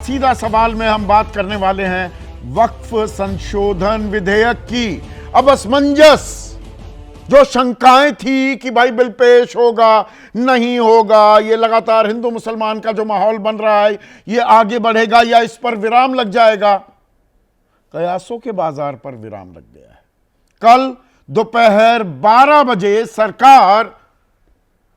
सीधा सवाल में हम बात करने वाले हैं वक्फ संशोधन विधेयक की। अब असमंजस, जो शंकाएं थी कि भाई बिल पेश होगा नहीं होगा, ये लगातार हिंदू मुसलमान का जो माहौल बन रहा है, ये आगे बढ़ेगा या इस पर विराम लग जाएगा, कयासों के बाजार पर विराम लग गया है। कल दोपहर 12 बजे सरकार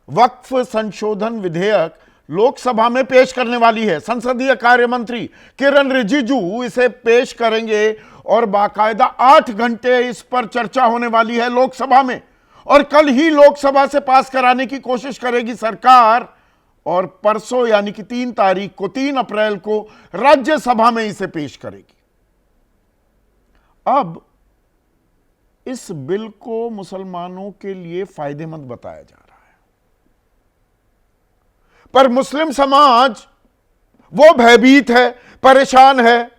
वक्फ संशोधन विधेयक लोकसभा में पेश करने वाली है। संसदीय कार्य मंत्री किरण रिजिजू इसे पेश करेंगे और बाकायदा 8 घंटे इस पर चर्चा होने वाली है लोकसभा में, और कल ही लोकसभा से पास कराने की कोशिश करेगी सरकार, और परसों यानी कि 3 तारीख को, 3 अप्रैल को राज्यसभा में इसे पेश करेगी। अब इस बिल को मुसलमानों के लिए फायदेमंद बताया जा रहा है, पर मुस्लिम समाज वो भयभीत है, परेशान है,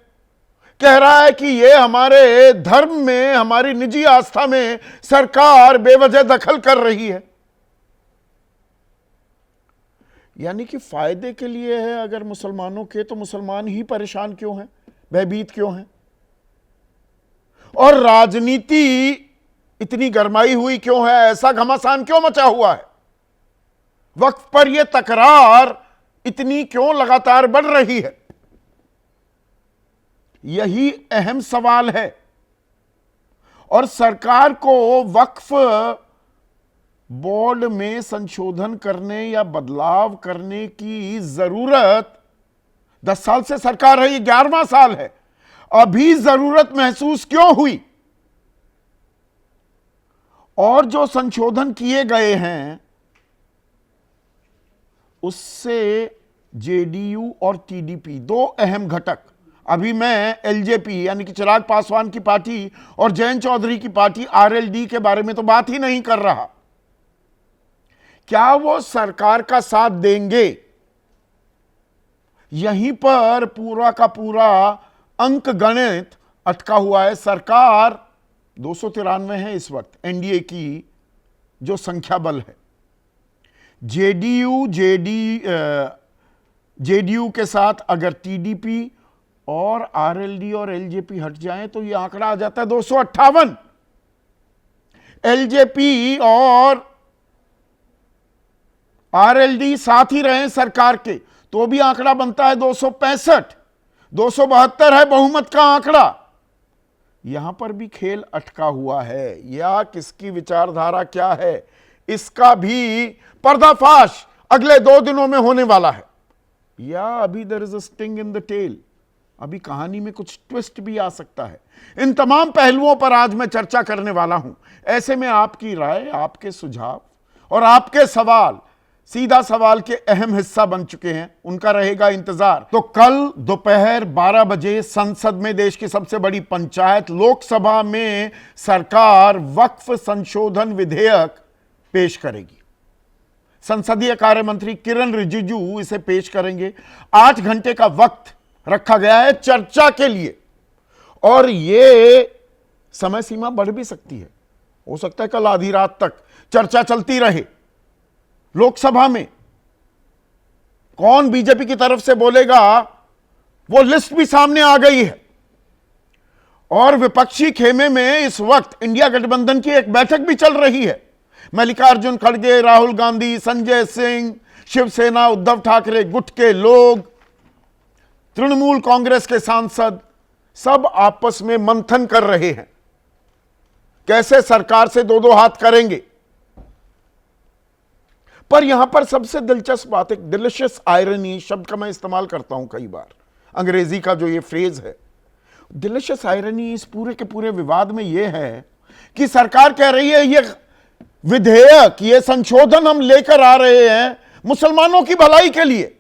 कह रहा है कि ये हमारे धर्म में, हमारी निजी आस्था में सरकार बेवजह दखल कर रही है। यानी कि फायदे के लिए है अगर मुसलमानों के, तो मुसलमान ही परेशान क्यों हैं, भयभीत क्यों हैं, और राजनीति इतनी गरमाई हुई क्यों है, ऐसा घमासान क्यों मचा हुआ है, वक्फ पर यह तकरार इतनी क्यों लगातार बढ़ रही है? यही अहम सवाल है। और सरकार को वक्फ बोर्ड में संशोधन करने या बदलाव करने की जरूरत 10 साल से सरकार है, ये 11वां साल है, अभी जरूरत महसूस क्यों हुई? और जो संशोधन किए गए हैं उससे जेडीयू और टीडीपी, 2 अहम घटक, अभी मैं एलजेपी यानी कि चिराग पासवान की पार्टी और जयंत चौधरी की पार्टी आरएलडी के बारे में तो बात ही नहीं कर रहा, क्या वो सरकार का साथ देंगे? यहीं पर पूरा का पूरा अंक गणित अटका हुआ है। सरकार 293 है इस वक्त एनडीए की जो संख्या बल है, जेडीयू के साथ अगर टीडीपी और आरएलडी और एलजेपी हट जाएं तो यह आंकड़ा आ जाता है 258। एलजेपी और आरएलडी साथ ही रहे सरकार के तो भी आंकड़ा बनता है 265। 272 है बहुमत का आंकड़ा। यहां पर भी खेल अटका हुआ है, या किसकी विचारधारा क्या है इसका भी पर्दाफाश अगले 2 दिनों में होने वाला है, या अभी there is a sting in the tail, अभी कहानी में कुछ ट्विस्ट भी आ सकता है। इन तमाम पहलुओं पर आज मैं चर्चा करने वाला हूं। ऐसे में आपकी राय, आपके सुझाव और आपके सवाल सीधा सवाल के अहम हिस्सा बन चुके हैं, उनका रहेगा इंतजार। तो कल दोपहर 12 बजे संसद में, देश की सबसे बड़ी पंचायत लोकसभा में, सरकार वक्फ संशोधन विधेयक पेश करेगी। संसदीय कार्य मंत्री किरण रिजिजू इसे पेश करेंगे। 8 घंटे का वक्त रखा गया है चर्चा के लिए, और यह समय सीमा बढ़ भी सकती है, हो सकता है कल आधी रात तक चर्चा चलती रहे। लोकसभा में कौन बीजेपी की तरफ से बोलेगा वो लिस्ट भी सामने आ गई है, और विपक्षी खेमे में इस वक्त इंडिया गठबंधन की एक बैठक भी चल रही है। मल्लिकार्जुन खड़गे, राहुल गांधी, संजय सिंह, शिवसेना, उद्धव ठाकरे गुट के लोग, तृणमूल कांग्रेस के सांसद, सब आपस में मंथन कर रहे हैं कैसे सरकार से 2-2 हाथ करेंगे। पर यहां पर सबसे दिलचस्प बात, एक डिलिशियस आयरनी शब्द का मैं इस्तेमाल करता हूं कई बार, अंग्रेजी का जो ये फ्रेज है, डिलिशियस आयरनी इस पूरे के पूरे विवाद में यह है कि सरकार कह रही है ये विधेयक, ये संशोधन हम लेकर आ रहे हैं मुसलमानों की भलाई के लिए,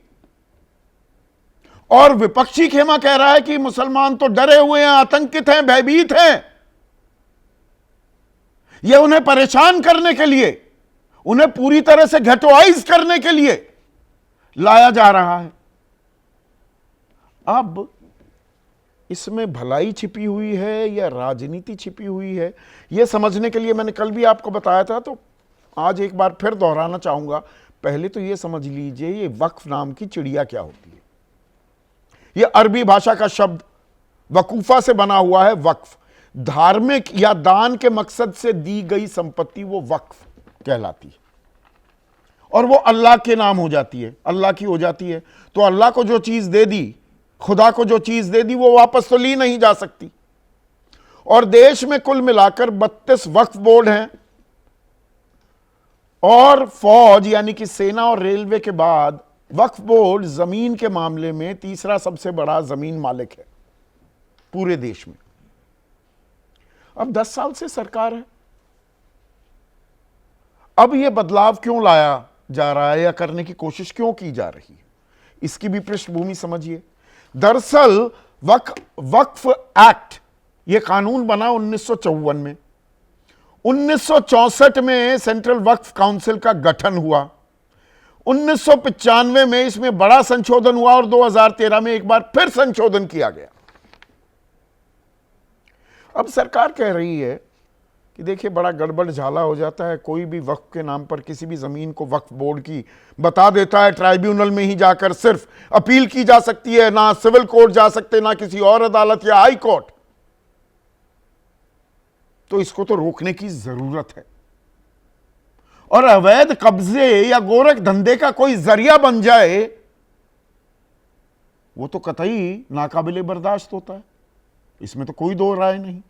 और विपक्षी खेमा कह रहा है कि मुसलमान तो डरे हुए हैं, आतंकित हैं, भयभीत हैं, यह उन्हें परेशान करने के लिए, उन्हें पूरी तरह से घेटोआइज करने के लिए लाया जा रहा है। अब इसमें भलाई छिपी हुई है या राजनीति छिपी हुई है, यह समझने के लिए मैंने कल भी आपको बताया था, तो आज एक बार फिर दोहराना चाहूंगा। पहले तो यह समझ लीजिए ये वक्फ नाम की चिड़िया क्या होती है। यह अरबी भाषा का शब्द वकूफा से बना हुआ है। वक्फ धार्मिक या दान के मकसद से दी गई संपत्ति वो वक्फ कहलाती है और वो अल्लाह के नाम हो जाती है, अल्लाह की हो जाती है। तो अल्लाह को जो चीज दे दी, खुदा को जो चीज दे दी, वो वापस तो ली नहीं जा सकती। और देश में कुल मिलाकर 32 वक्फ बोर्ड हैं और फौज यानी कि सेना और रेलवे के बाद वक्फ बोर्ड जमीन के मामले में तीसरा सबसे बड़ा जमीन मालिक है पूरे देश में। अब 10 साल से सरकार है, अब यह बदलाव क्यों लाया जा रहा है या करने की कोशिश क्यों की जा रही है, इसकी भी पृष्ठभूमि समझिए। दरअसल वक्फ एक्ट यह कानून बना 1954 में। 1964 में सेंट्रल वक्फ काउंसिल का गठन हुआ। 1995 में इसमें बड़ा संशोधन हुआ और 2013 में एक बार फिर संशोधन किया गया। अब सरकार कह रही है कि देखिए बड़ा गड़बड़ झाला हो जाता है, कोई भी वक्फ के नाम पर किसी भी जमीन को वक्फ बोर्ड की बता देता है, ट्राइब्यूनल में ही जाकर सिर्फ अपील की जा सकती है, ना सिविल कोर्ट जा सकते, ना किसी और अदालत या हाई कोर्ट। तो इसको तो रोकने की जरूरत है और अवैध कब्जे या गोरख धंधे का कोई जरिया बन जाए वो तो कतई नाकाबिले बर्दाश्त होता है, इसमें तो कोई दो राय नहीं।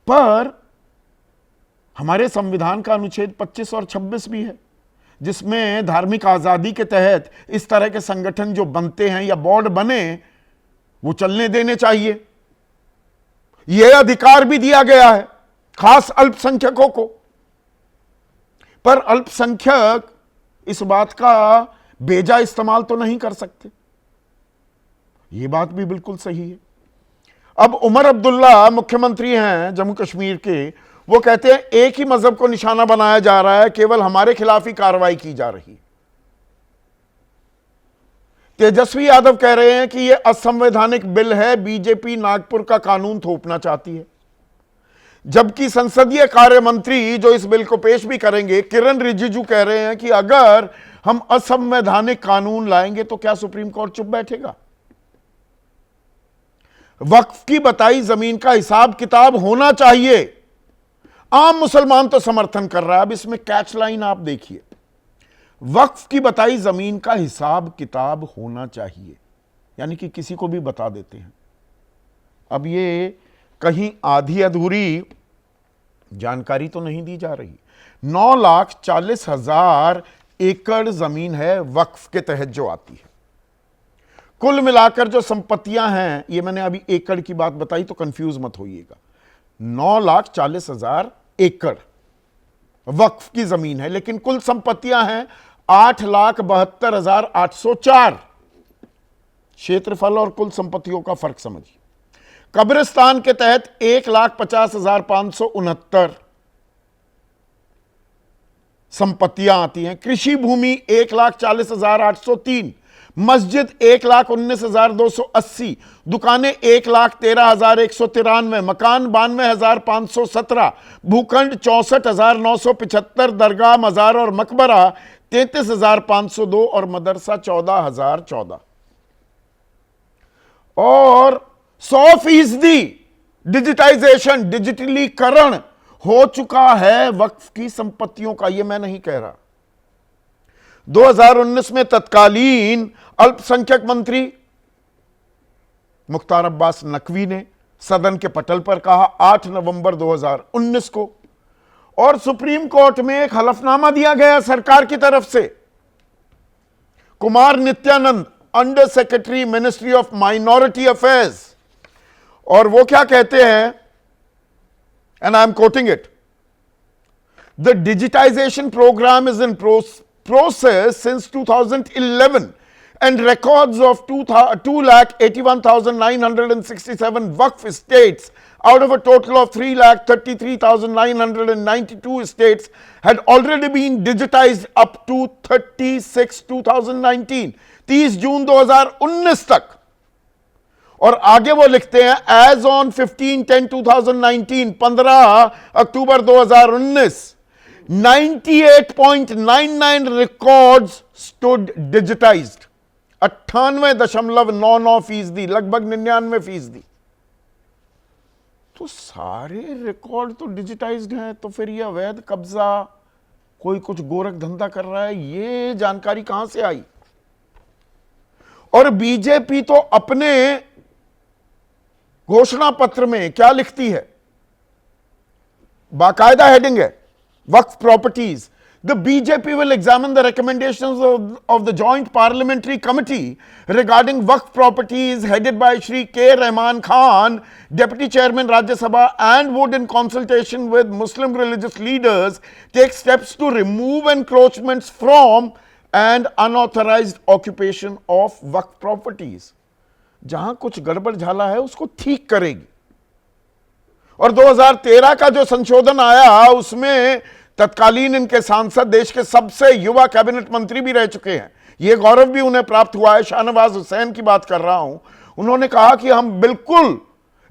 पर हमारे संविधान का अनुच्छेद 25 और 26 भी है जिसमें धार्मिक आजादी के तहत इस तरह के संगठन जो बनते हैं या बोर्ड बने वो चलने देने चाहिए। यह अधिकार भी दिया गया है खास अल्पसंख्यकों को। पर अल्पसंख्यक इस बात का बेजा इस्तेमाल तो नहीं कर सकते, यह बात भी बिल्कुल सही है। अब उमर अब्दुल्ला मुख्यमंत्री हैं जम्मू कश्मीर के, वो कहते हैं एक ही मजहब को निशाना बनाया जा रहा है, केवल हमारे खिलाफ ही कार्रवाई की जा रही है। तेजस्वी यादव कह रहे हैं कि यह असंवैधानिक बिल है, बीजेपी नागपुर का कानून थोपना चाहती है। जबकि संसदीय कार्य मंत्री जो इस बिल को पेश भी करेंगे, किरण रिजिजू, कह रहे हैं कि अगर हम असंवैधानिक कानून लाएंगे तो क्या सुप्रीम कोर्ट चुप बैठेगा। वक्फ की बताई जमीन का हिसाब किताब होना चाहिए, आम मुसलमान तो समर्थन कर रहा है। अब इसमें कैच लाइन आप देखिए, वक्फ की बताई जमीन का हिसाब किताब होना चाहिए, यानी कि किसी को भी बता देते हैं। अब ये कहीं आधी अधूरी जानकारी तो नहीं दी जा रही। 9,40,000 एकड़ जमीन है वक्फ के तहत जो आती है। कुल मिलाकर जो संपत्तियां हैं, ये मैंने अभी एकड़ की बात बताई तो कंफ्यूज मत होइएगा, 9,40,000 एकड़ वक्फ की जमीन है, लेकिन कुल संपत्तियां हैं 8,72,804। क्षेत्रफल और कुल संपत्तियों का फर्क समझिए। कब्रिस्तान के तहत 1,50,569 संपत्तियां आती हैं। कृषि भूमि 1,40,803, मस्जिद 1,19,280, दुकानें 1,13,193, मकान 92,517, भूखंड 64,975, दरगाह, मजार और मकबरा 33,502 और मदरसा 14,014। और 100% डिजिटाइजेशन, डिजिटलीकरण हो चुका है वक्फ की संपत्तियों का, यह मैं नहीं कह रहा। 2019 में तत्कालीन अल्पसंख्यक मंत्री मुख्तार अब्बास नकवी ने सदन के पटल पर कहा 8 नवंबर 2019 को, और सुप्रीम कोर्ट में एक हलफनामा दिया गया सरकार की तरफ से। Kumar Nityanand, under secretary ministry of minority affairs, और वो क्या कहते हैं, and I am quoting it, the digitization programme is in process since 2011 and records of 2,81,967 Waqf estates out of a total of 3,33,992 estates had already been digitized up to 30/6/2019, 30 जून 2019 तक। और आगे वो लिखते हैं as on 15/10/2019, 15 October 2019, 98.99 records stood digitized. 98.99%, लगभग 99%। तो सारे record तो डिजिटाइज्ड हैं, तो फिर ये अवैध कब्जा, कोई कुछ गोरख धंधा कर रहा है, ये जानकारी कहां से आई? और बीजेपी तो अपने घोषणा पत्र में क्या लिखती है, बाकायदा हेडिंग है, वक्फ properties. The BJP will examine the recommendations of the Joint Parliamentary Committee regarding Waqf properties headed by Shri K. Rahman Khan, Deputy Chairman Rajya Sabha, and would in consultation with Muslim religious leaders take steps to remove encroachments from and unauthorized occupation of Waqf properties. जहां कुछ गड़बड़ झाला है उसको ठीक करेगी। और 2013 का जो संशोधन आया उसमें तत्कालीन इनके सांसद देश के सबसे युवा कैबिनेट मंत्री भी रह चुके हैं, यह गौरव भी उन्हें प्राप्त हुआ है। शाहनवाज हुसैन की बात कर रहा हूं। उन्होंने कहा कि हम बिल्कुल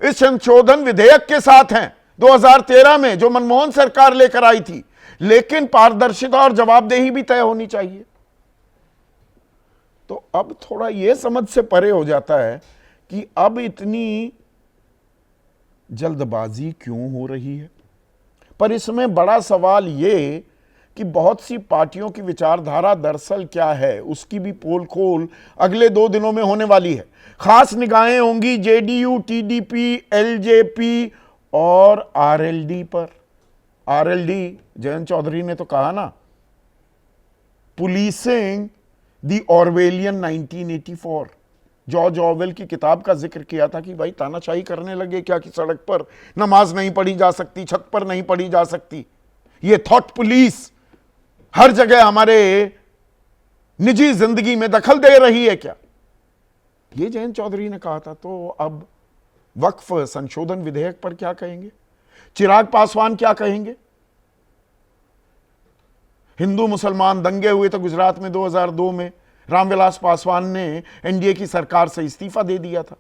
इस संशोधन विधेयक के साथ हैं 2013 में जो मनमोहन सरकार लेकर आई थी, लेकिन पारदर्शिता और जवाबदेही भी तय होनी चाहिए। तो अब थोड़ा यह समझ से परे हो जाता है कि अब इतनी जल्दबाजी क्यों हो रही है। पर इसमें बड़ा सवाल यह कि बहुत सी पार्टियों की विचारधारा दरअसल क्या है, उसकी भी पोल खोल अगले 2 दिनों में होने वाली है। खास निगाहें होंगी जेडीयू, टीडीपी, एलजेपी और आरएलडी पर। आरएलडी, जयंत चौधरी ने तो कहा ना, policing the Orwellian 1984, George Orwell की किताब का जिक्र किया था कि भाई तानाशाही करने लगे क्या कि सड़क पर नमाज नहीं पढ़ी जा सकती, छत पर नहीं पढ़ी जा सकती। ये थॉट पुलिस हर जगह हमारे निजी जिंदगी में दखल दे रही है क्या, ये जयंत चौधरी ने कहा था। तो अब वक्फ संशोधन विधेयक पर क्या कहेंगे, चिराग पासवान क्या कहेंगे? हिंदू मुसलमान दंगे हुए तो गुजरात में 2002 में रामविलास पासवान ने एनडीए की सरकार से इस्तीफा दे दिया था।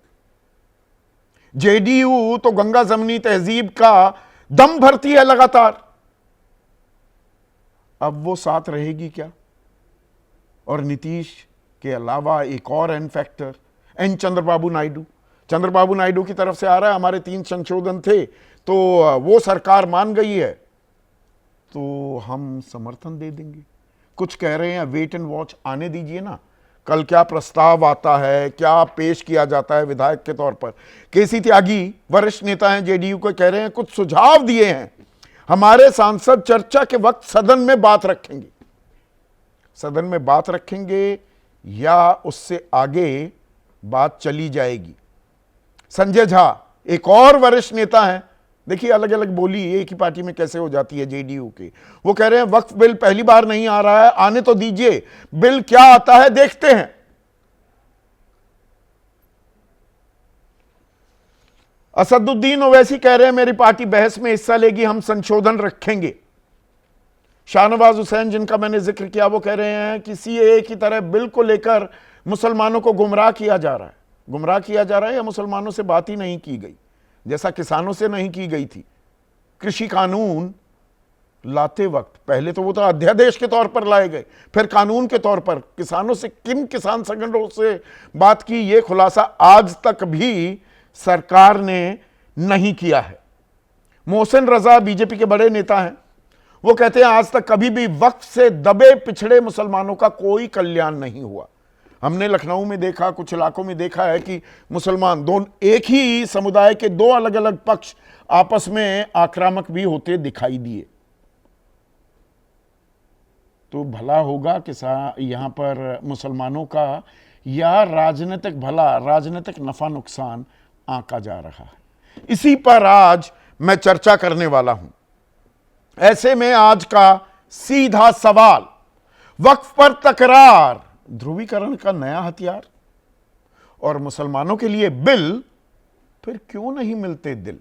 जेडीयू तो गंगा जमनी तहजीब का दम भरती है लगातार, अब वो साथ रहेगी क्या? और नीतीश के अलावा एक और N factor, N Chandrababu Naidu. Chandrababu Naidu की तरफ से आ रहा है हमारे 3 संशोधन थे तो वो सरकार मान गई है तो हम समर्थन दे देंगे। कुछ कह रहे हैं वेट एंड वॉच, आने दीजिए ना, कल क्या प्रस्ताव आता है, क्या पेश किया जाता है विधायक के तौर पर। केसी त्यागी वरिष्ठ नेता हैं जेडीयू को, कह रहे हैं कुछ सुझाव दिए हैं, हमारे सांसद चर्चा के वक्त सदन में बात रखेंगे। सदन में बात रखेंगे या उससे आगे बात चली जाएगी। संजय झा एक और वरिष्ठ नेता हैं, देखिए अलग अलग बोली एक ही पार्टी में कैसे हो जाती है जेडीयू के। वो कह रहे हैं वक्फ बिल पहली बार नहीं आ रहा है, आने तो दीजिए, बिल क्या आता है देखते हैं। असदुद्दीन ओवैसी कह रहे हैं मेरी पार्टी बहस में हिस्सा लेगी, हम संशोधन रखेंगे। शाहनवाज हुसैन जिनका मैंने जिक्र किया वो कह रहे हैं कि सीएए की तरह बिल को लेकर मुसलमानों को गुमराह किया जा रहा है। गुमराह किया जा रहा है या मुसलमानों से बात ही नहीं की गई, जैसा किसानों से नहीं की गई थी। कृषि कानून लाते वक्त पहले तो वो तो अध्यादेश के तौर पर लाए गए, फिर कानून के तौर पर किसानों से, किन किसान संगठनों से बात की, ये खुलासा आज तक भी सरकार ने नहीं किया है। मोहसिन रजा बीजेपी के बड़े नेता हैं, वो कहते हैं आज तक कभी भी वक्फ से दबे पिछड़े मुसलमानों का कोई कल्याण नहीं हुआ। हमने लखनऊ में देखा, कुछ इलाकों में देखा है कि मुसलमान दोनों एक ही समुदाय के 2 अलग अलग पक्ष आपस में आक्रामक भी होते दिखाई दिए। तो भला होगा कि यहां पर मुसलमानों का या राजनीतिक भला, राजनीतिक नफा नुकसान आंका जा रहा है। इसी पर आज मैं चर्चा करने वाला हूं। ऐसे में आज का सीधा सवाल, वक्फ पर तकरार ध्रुवीकरण का नया हथियार और मुसलमानों के लिए बिल, फिर क्यों नहीं मिलते दिल।